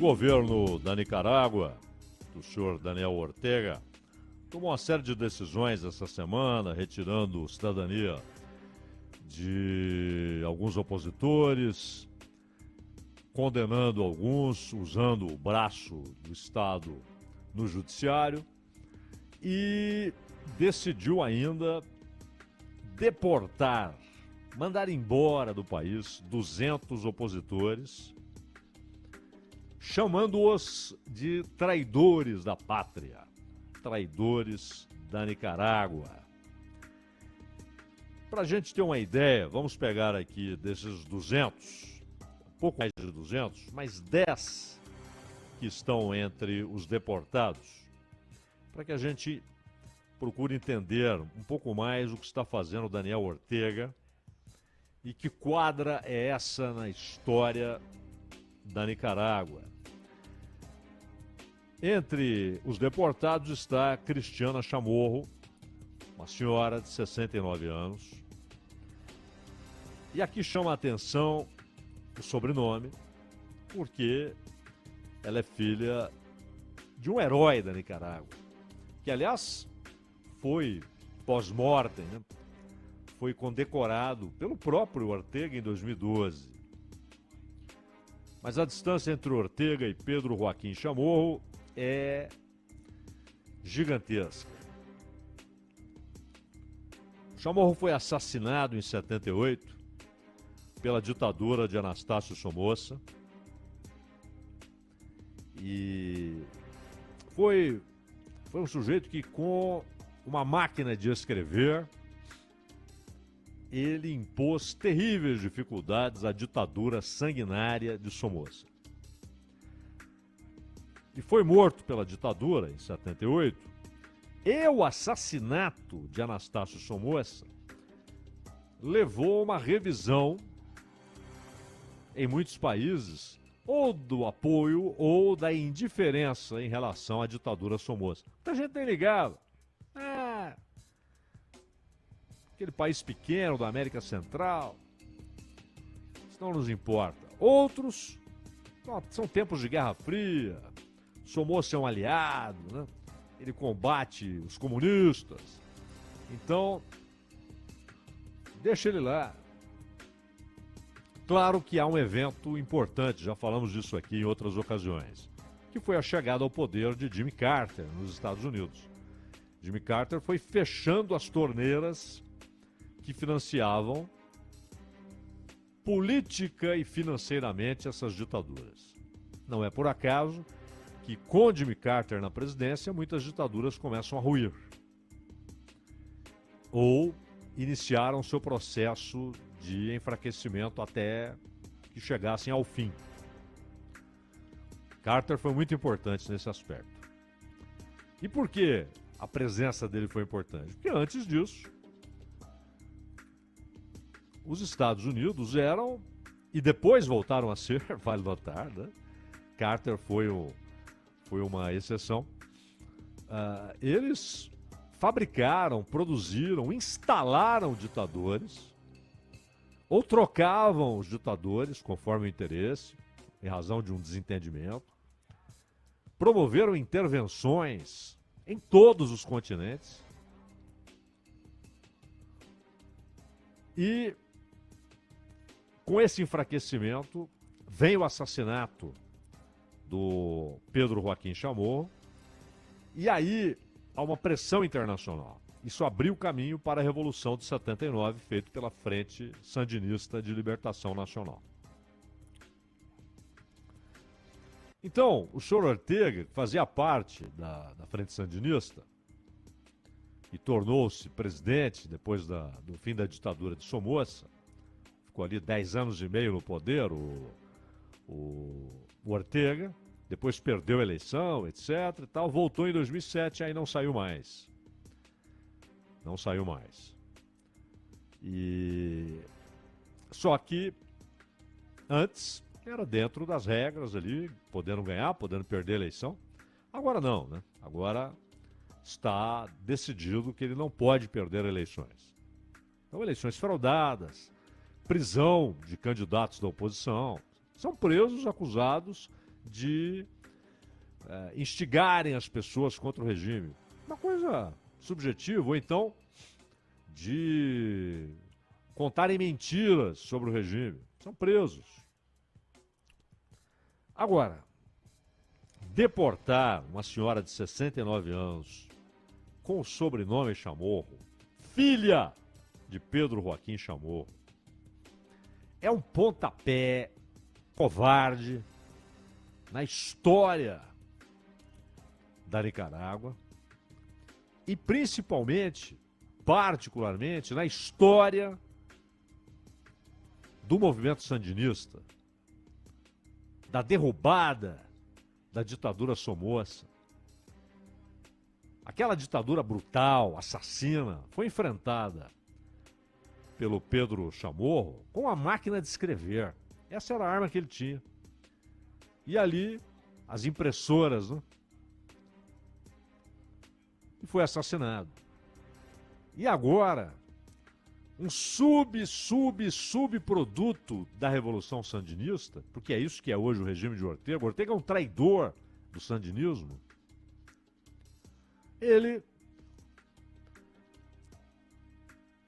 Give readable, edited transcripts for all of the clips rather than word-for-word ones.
governo da Nicarágua, do senhor Daniel Ortega, tomou uma série de decisões essa semana, retirando cidadania de alguns opositores, condenando alguns, usando o braço do Estado no judiciário, e decidiu ainda deportar, mandar embora do país 200 opositores, chamando-os de traidores da pátria, traidores da Nicarágua. Para a gente ter uma ideia, vamos pegar aqui desses 200, um pouco mais de 200, mas 10 que estão entre os deportados, para que a gente procure entender um pouco mais o que está fazendo o Daniel Ortega e que quadra é essa na história da Nicarágua. Entre os deportados está Cristiana Chamorro, uma senhora de 69 anos. E aqui chama a atenção o sobrenome, porque ela é filha de um herói da Nicarágua, que, aliás, foi pós-mortem, né? Foi condecorado pelo próprio Ortega em 2012. Mas a distância entre Ortega e Pedro Joaquim Chamorro é gigantesca. Chamorro foi assassinado em 78 pela ditadura de Anastácio Somoza e foi um sujeito que, com uma máquina de escrever, ele impôs terríveis dificuldades à ditadura sanguinária de Somoza. E foi morto pela ditadura em 78. E o assassinato de Anastácio Somoza levou a uma revisão em muitos países, ou do apoio ou da indiferença em relação à ditadura Somoza. Muita gente nem ligava. Aquele país pequeno da América Central, isso não nos importa. Outros, são tempos de Guerra Fria, Somoza é um aliado, né? Ele combate os comunistas. Então, deixa ele lá. Claro que há um evento importante, já falamos disso aqui em outras ocasiões, que foi a chegada ao poder de Jimmy Carter nos Estados Unidos. Jimmy Carter foi fechando as torneiras que financiavam política e financeiramente essas ditaduras. Não é por acaso que, com Jimmy Carter na presidência, muitas ditaduras começam a ruir ou iniciaram seu processo de enfraquecimento até que chegassem ao fim. Carter foi muito importante nesse aspecto. E por que a presença dele foi importante? Porque antes disso, os Estados Unidos eram, e depois voltaram a ser, vale notar, né? Carter foi uma exceção. Eles fabricaram, produziram, instalaram ditadores, ou trocavam os ditadores conforme o interesse, em razão de um desentendimento, promoveram intervenções em todos os continentes e, com esse enfraquecimento, vem o assassinato do Pedro Joaquim Chamorro, e aí há uma pressão internacional. Isso abriu o caminho para a Revolução de 79, feita pela Frente Sandinista de Libertação Nacional. Então, o senhor Ortega, que fazia parte da Frente Sandinista e tornou-se presidente depois do fim da ditadura de Somoza, ficou ali 10 anos e meio no poder, o Ortega, depois perdeu a eleição, etc. e tal, voltou em 2007, aí não saiu mais. Não saiu mais. Só que antes era dentro das regras ali, podendo ganhar, podendo perder a eleição. Agora não, né? Agora está decidido que ele não pode perder eleições. Então, eleições fraudadas, prisão de candidatos da oposição, são presos acusados de instigarem as pessoas contra o regime. Uma coisa subjetiva, ou então de contarem mentiras sobre o regime. São presos. Agora, deportar uma senhora de 69 anos com o sobrenome Chamorro, filha de Pedro Joaquim Chamorro, é um pontapé covarde na história da Nicarágua e principalmente, particularmente, na história do movimento sandinista, da derrubada da ditadura Somoza. Aquela ditadura brutal, assassina, foi enfrentada pelo Pedro Chamorro com a máquina de escrever. Essa era a arma que ele tinha. E ali, as impressoras, né? E foi assassinado. E agora, um subproduto da Revolução Sandinista, porque é isso que é hoje o regime de Ortega. Ortega é um traidor do sandinismo. Ele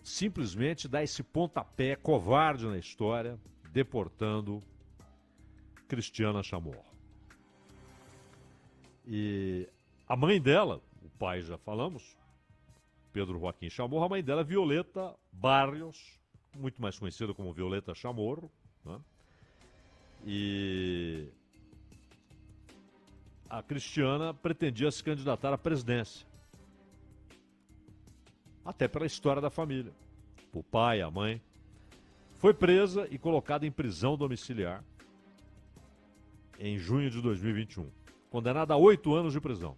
simplesmente dá esse pontapé covarde na história, deportando Cristiana Chamorro. E a mãe dela, o pai já falamos, Pedro Joaquim Chamorro, a mãe dela é Violeta Barrios, muito mais conhecida como Violeta Chamorro, né? E a Cristiana pretendia se candidatar à presidência. Até pela história da família. O pai, a mãe. Foi presa e colocada em prisão domiciliar em junho de 2021. Condenada a 8 anos de prisão.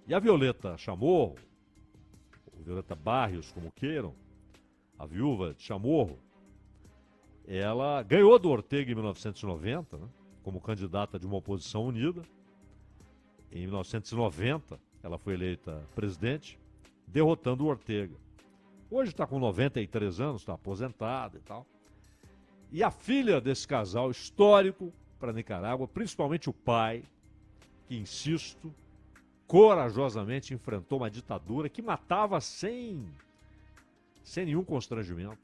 E a Violeta Chamorro, ou Violeta Barrios, como queiram, a viúva de Chamorro, ela ganhou do Ortega em 1990, né, como candidata de uma oposição unida. Em 1990, ela foi eleita presidente, derrotando o Ortega. Hoje está com 93 anos, está aposentada e tal. E a filha desse casal histórico para Nicarágua, principalmente o pai, que, insisto, corajosamente enfrentou uma ditadura que matava sem nenhum constrangimento,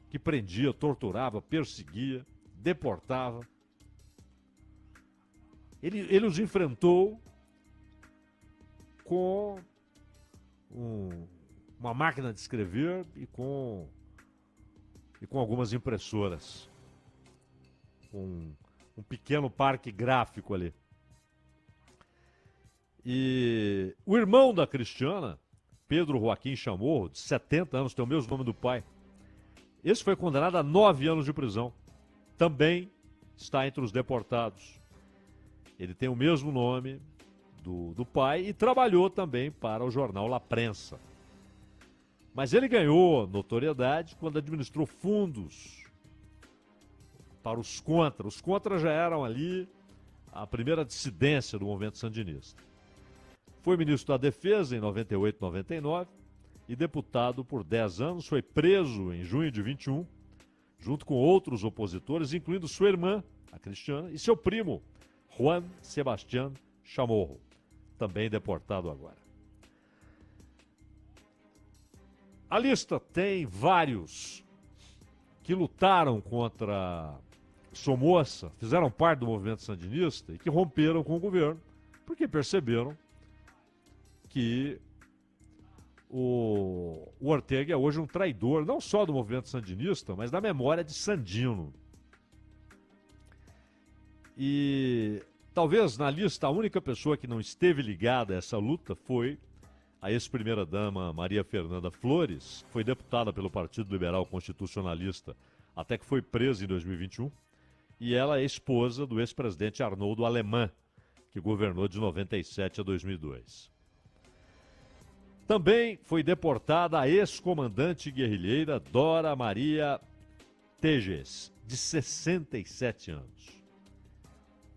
que prendia, torturava, perseguia, deportava. Ele os enfrentou com uma máquina de escrever e com algumas impressoras. Um pequeno parque gráfico ali. E o irmão da Cristiana, Pedro Joaquim Chamorro, de 70 anos, tem o mesmo nome do pai. Esse foi condenado a 9 anos de prisão. Também está entre os deportados. Ele tem o mesmo nome do pai e trabalhou também para o jornal La Prensa. Mas ele ganhou notoriedade quando administrou fundos para os contras. Os contras já eram ali a primeira dissidência do movimento sandinista. Foi ministro da Defesa em 98, 99 e deputado por 10 anos. Foi preso em junho de 21, junto com outros opositores, incluindo sua irmã, a Cristiana, e seu primo, Juan Sebastián Chamorro, também deportado agora. A lista tem vários que lutaram contra Somoza, fizeram parte do movimento sandinista e que romperam com o governo, porque perceberam que o Ortega é hoje um traidor, não só do movimento sandinista, mas da memória de Sandino. E talvez na lista a única pessoa que não esteve ligada a essa luta foi a ex-primeira-dama Maria Fernanda Flores, que foi deputada pelo Partido Liberal Constitucionalista até que foi presa em 2021, e ela é esposa do ex-presidente Arnoldo Alemã, que governou de 97 a 2002. Também foi deportada a ex-comandante guerrilheira Dora Maria Tejes, de 67 anos.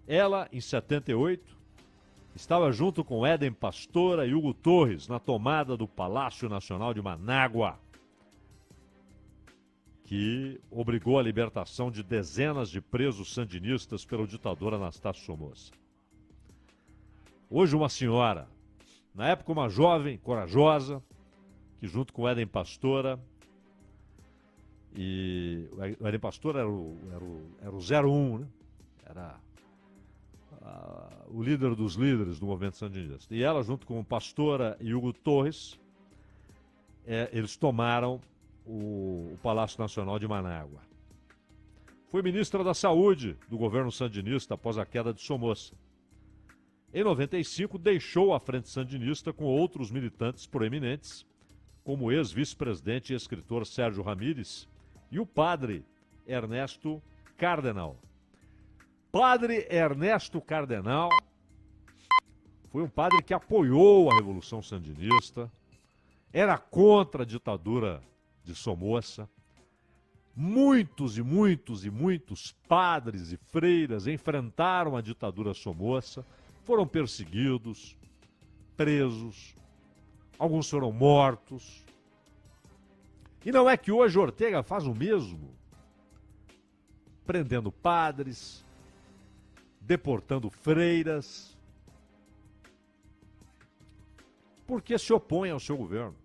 Ela, em 78, estava junto com Éden Pastora e Hugo Torres na tomada do Palácio Nacional de Manágua, que obrigou a libertação de dezenas de presos sandinistas pelo ditador Anastácio Somoza. Hoje uma senhora, na época uma jovem corajosa, que junto com o Éden Pastora, e o Éden Pastora era o 01, né? Era o líder dos líderes do movimento sandinista. E ela, junto com o Pastora e Hugo Torres, eles tomaram o Palácio Nacional de Manágua. Foi ministra da Saúde do governo sandinista após a queda de Somoza. Em 95, deixou a frente sandinista com outros militantes proeminentes, como o ex-vice-presidente e escritor Sérgio Ramírez e o padre Ernesto Cardenal. Padre Ernesto Cardenal foi um padre que apoiou a Revolução Sandinista, era contra a ditadura de Somoza. Muitos e muitos e muitos padres e freiras enfrentaram a ditadura Somoza, foram perseguidos, presos, alguns foram mortos. E não é que hoje Ortega faz o mesmo, prendendo padres, deportando freiras, porque se opõe ao seu governo.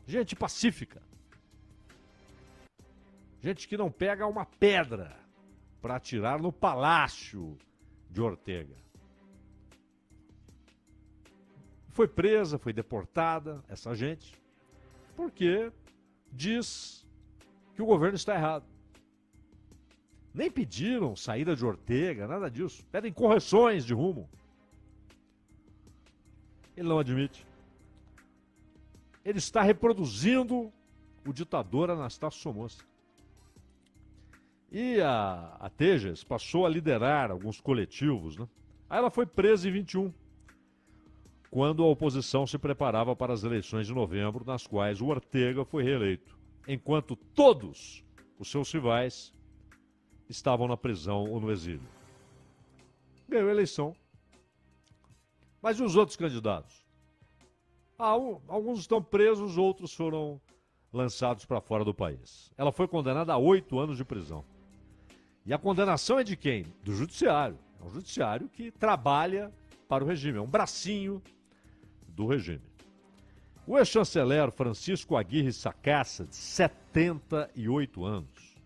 Gente pacífica. Gente que não pega uma pedra para atirar no palácio de Ortega. Foi presa, foi deportada, essa gente, porque diz que o governo está errado. Nem pediram saída de Ortega, nada disso. Pedem correções de rumo. Ele não admite. Ele está reproduzindo o ditador Anastácio Somoza. E a Tejas passou a liderar alguns coletivos, né? Aí ela foi presa em 21, quando a oposição se preparava para as eleições de novembro, nas quais o Ortega foi reeleito, enquanto todos os seus rivais estavam na prisão ou no exílio. Ganhou a eleição. Mas e os outros candidatos? Alguns estão presos, outros foram lançados para fora do país. Ela foi condenada a 8 anos de prisão. E a condenação é de quem? Do judiciário. É um judiciário que trabalha para o regime, é um bracinho do regime. O ex-chanceler Francisco Aguirre Sacassa, de 78 anos,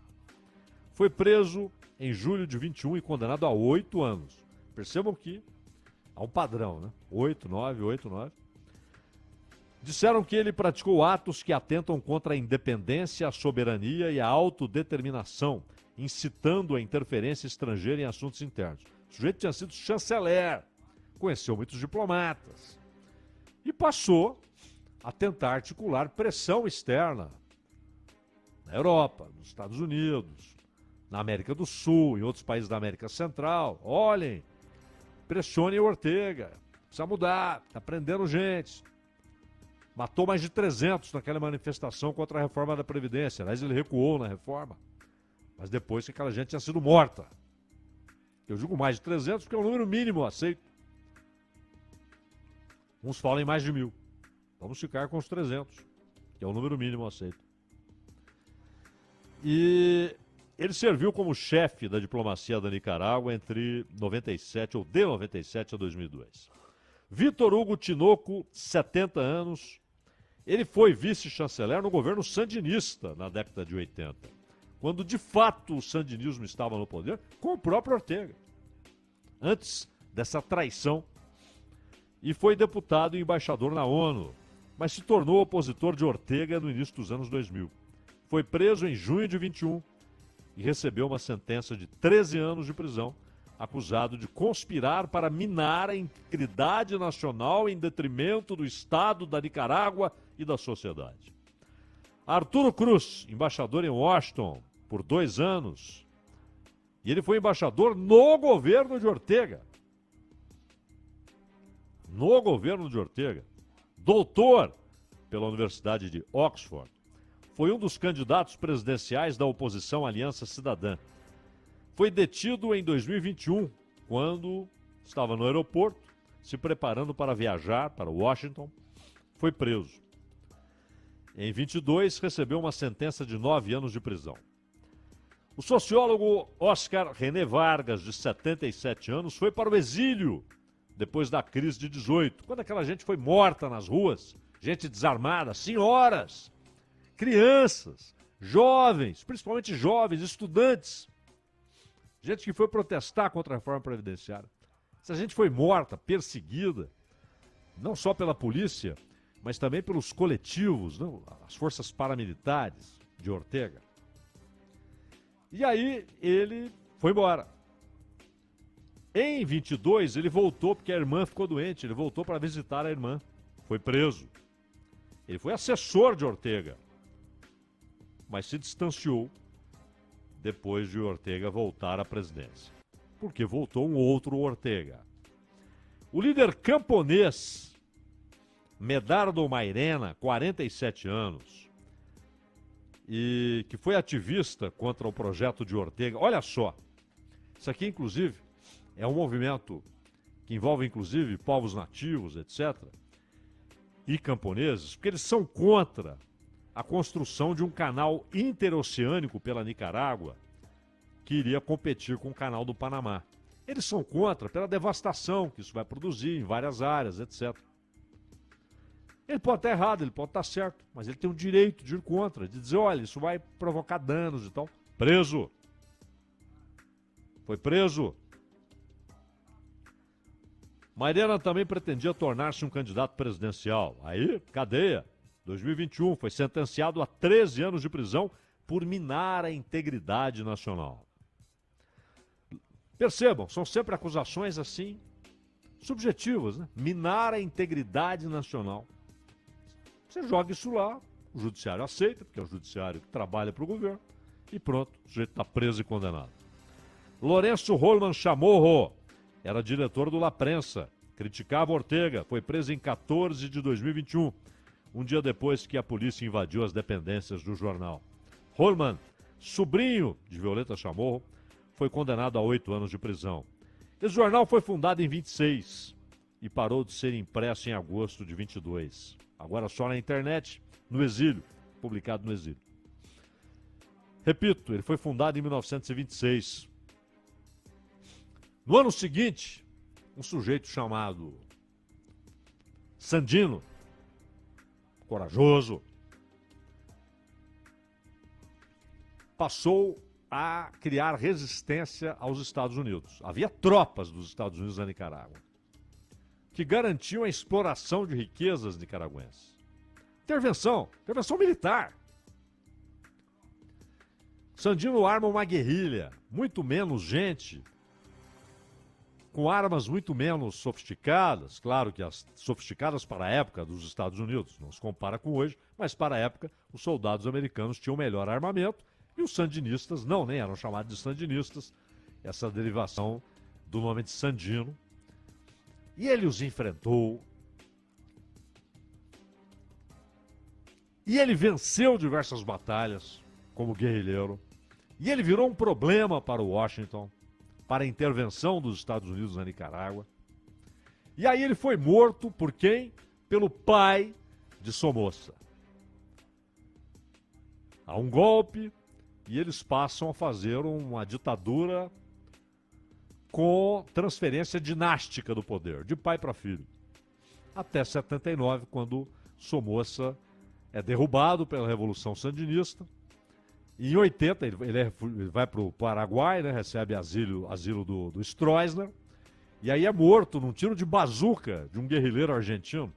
foi preso em julho de 21 e condenado a 8 anos. Percebam que há um padrão, né? 8, 9, 8, 9. Disseram que ele praticou atos que atentam contra a independência, a soberania e a autodeterminação, incitando a interferência estrangeira em assuntos internos. O sujeito tinha sido chanceler, conheceu muitos diplomatas e passou a tentar articular pressão externa na Europa, nos Estados Unidos, na América do Sul, em outros países da América Central. Olhem, pressionem o Ortega, precisa mudar, está prendendo gente. Matou mais de 300 naquela manifestação contra a reforma da Previdência. Aliás, ele recuou na reforma. Mas depois que aquela gente tinha sido morta. Eu digo mais de 300 porque é o número mínimo aceito. Uns falam em mais de 1.000. Vamos ficar com os 300, que é o número mínimo aceito. E ele serviu como chefe da diplomacia da Nicarágua entre 97 ou de 97 a 2002. Vitor Hugo Tinoco, 70 anos. Ele foi vice-chanceler no governo sandinista na década de 80, quando de fato o sandinismo estava no poder, com o próprio Ortega, antes dessa traição, e foi deputado e embaixador na ONU, mas se tornou opositor de Ortega no início dos anos 2000. Foi preso em junho de 21 e recebeu uma sentença de 13 anos de prisão, acusado de conspirar para minar a integridade nacional em detrimento do Estado, da Nicarágua e da sociedade. Arturo Cruz, embaixador em Washington por 2 anos, e ele foi embaixador no governo de Ortega. No governo de Ortega. Doutor pela Universidade de Oxford. Foi um dos candidatos presidenciais da oposição Aliança Cidadã. Foi detido em 2021, quando estava no aeroporto, se preparando para viajar para Washington. Foi preso. Em 22, recebeu uma sentença de 9 anos de prisão. O sociólogo Oscar René Vargas, de 77 anos, foi para o exílio depois da crise de 18, quando aquela gente foi morta nas ruas, gente desarmada, senhoras, crianças, jovens, principalmente jovens, estudantes, gente que foi protestar contra a reforma previdenciária. Essa gente foi morta, perseguida, não só pela polícia, mas também pelos coletivos, não? As forças paramilitares de Ortega. E aí ele foi embora. Em 22 ele voltou porque a irmã ficou doente, ele voltou para visitar a irmã, foi preso. Ele foi assessor de Ortega, mas se distanciou depois de Ortega voltar à presidência. Porque voltou um outro Ortega. O líder camponês Medardo Mairena, 47 anos, e que foi ativista contra o projeto de Ortega. Olha só, isso aqui, inclusive, é um movimento que envolve, inclusive, povos nativos, etc., e camponeses, porque eles são contra a construção de um canal interoceânico pela Nicarágua, que iria competir com o canal do Panamá. Eles são contra pela devastação que isso vai produzir em várias áreas, etc. Ele pode estar errado, ele pode estar certo, mas ele tem o direito de ir contra, de dizer, olha, isso vai provocar danos e tal. Preso. Foi preso. Mairena também pretendia tornar-se um candidato presidencial. Aí, cadeia. 2021, foi sentenciado a 13 anos de prisão por minar a integridade nacional. Percebam, são sempre acusações assim, subjetivas, né? Minar a integridade nacional. Você joga isso lá, o judiciário aceita, porque é o judiciário que trabalha para o governo, e pronto, o sujeito está preso e condenado. Lourenço Holman Chamorro era diretor do La Prensa, criticava Ortega, foi preso em 14 de 2021, um dia depois que a polícia invadiu as dependências do jornal. Holman, sobrinho de Violeta Chamorro, foi condenado a 8 anos de prisão. Esse jornal foi fundado em 26 e parou de ser impresso em agosto de 22. Agora só na internet, no exílio, publicado no exílio. Repito, ele foi fundado em 1926. No ano seguinte, um sujeito chamado Sandino, corajoso, passou a criar resistência aos Estados Unidos. Havia tropas dos Estados Unidos na Nicarágua que garantiam a exploração de riquezas nicaragüenses. Intervenção militar. Sandino arma uma guerrilha, muito menos gente, com armas muito menos sofisticadas, claro que as sofisticadas para a época dos Estados Unidos, não se compara com hoje, mas para a época os soldados americanos tinham melhor armamento e os sandinistas não, nem eram chamados de sandinistas, essa derivação do nome de Sandino. E ele os enfrentou. E ele venceu diversas batalhas como guerrilheiro. E ele virou um problema para o Washington, para a intervenção dos Estados Unidos na Nicarágua. E aí ele foi morto por quem? Pelo pai de Somoza. Há um golpe e eles passam a fazer uma ditadura com transferência dinástica do poder, de pai para filho. Até 79, quando Somoza é derrubado pela Revolução Sandinista. E em 80, ele vai para o Paraguai, né, recebe asilo do Stroessner, e aí é morto num tiro de bazuca de um guerrilheiro argentino.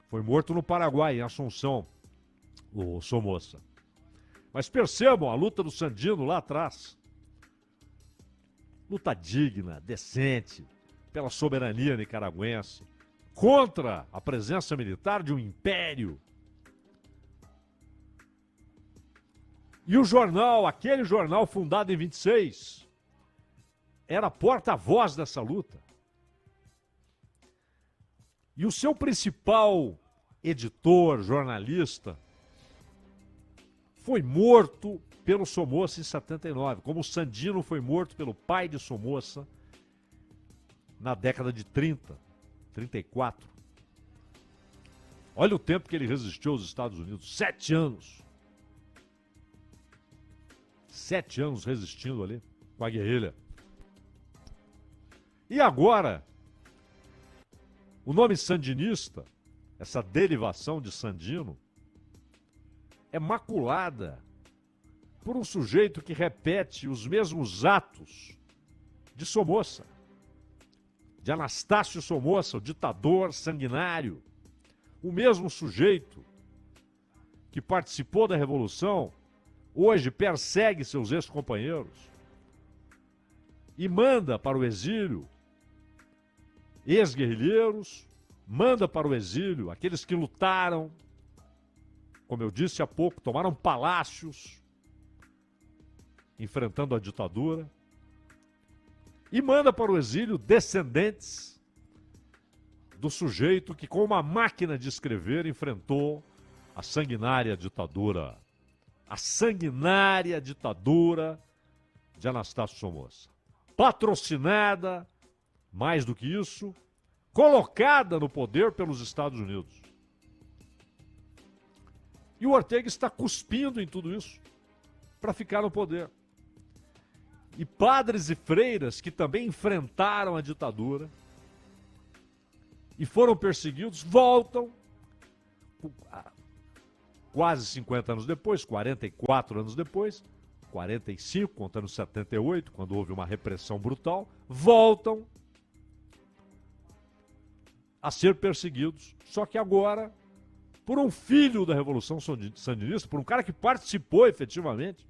Foi morto no Paraguai, em Assunção, o Somoza. Mas percebam a luta do Sandino lá atrás. Luta digna, decente, pela soberania nicaragüense, contra a presença militar de um império. E o jornal, aquele jornal fundado em 26, era porta-voz dessa luta. E o seu principal editor, jornalista, foi morto pelo Somoza em 79, como o Sandino foi morto pelo pai de Somoza na década de 30, 34. Olha o tempo que ele resistiu aos Estados Unidos. 7 anos. 7 anos resistindo ali com a guerrilha. E agora, o nome sandinista, essa derivação de Sandino, é maculada por um sujeito que repete os mesmos atos de Somoza, de Anastácio Somoza, o ditador sanguinário. O mesmo sujeito que participou da Revolução, hoje persegue seus ex-companheiros e manda para o exílio ex-guerrilheiros, manda para o exílio aqueles que lutaram, como eu disse há pouco, tomaram palácios, enfrentando a ditadura, e manda para o exílio descendentes do sujeito que, com uma máquina de escrever, enfrentou a sanguinária ditadura. A sanguinária ditadura de Anastácio Somoza. Patrocinada, mais do que isso, colocada no poder pelos Estados Unidos. E o Ortega está cuspindo em tudo isso para ficar no poder. E padres e freiras que também enfrentaram a ditadura e foram perseguidos, voltam quase 50 anos depois, 44 anos depois, 45, contando 78, quando houve uma repressão brutal, voltam a ser perseguidos, só que agora por um filho da Revolução Sandinista, por um cara que participou efetivamente.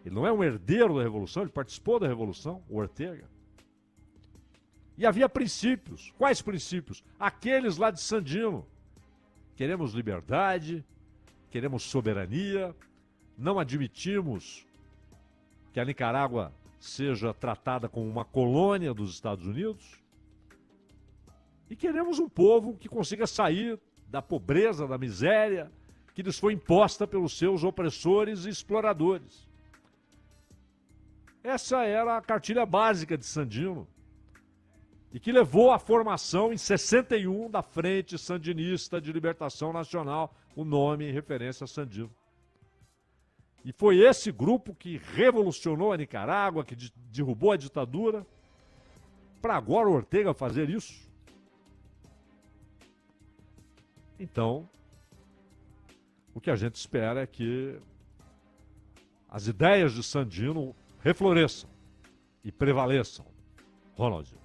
Ele não é um herdeiro da Revolução, ele participou da Revolução, o Ortega. E havia princípios. Quais princípios? Aqueles lá de Sandino. Queremos liberdade, queremos soberania, não admitimos que a Nicarágua seja tratada como uma colônia dos Estados Unidos. E queremos um povo que consiga sair da pobreza, da miséria, que lhes foi imposta pelos seus opressores e exploradores. Essa era a cartilha básica de Sandino, e que levou à formação em 61 da Frente Sandinista de Libertação Nacional, o nome em referência a Sandino. E foi esse grupo que revolucionou a Nicarágua, que derrubou a ditadura, para agora o Ortega fazer isso. Então, o que a gente espera é que as ideias de Sandino refloresçam e prevaleçam. Ronald.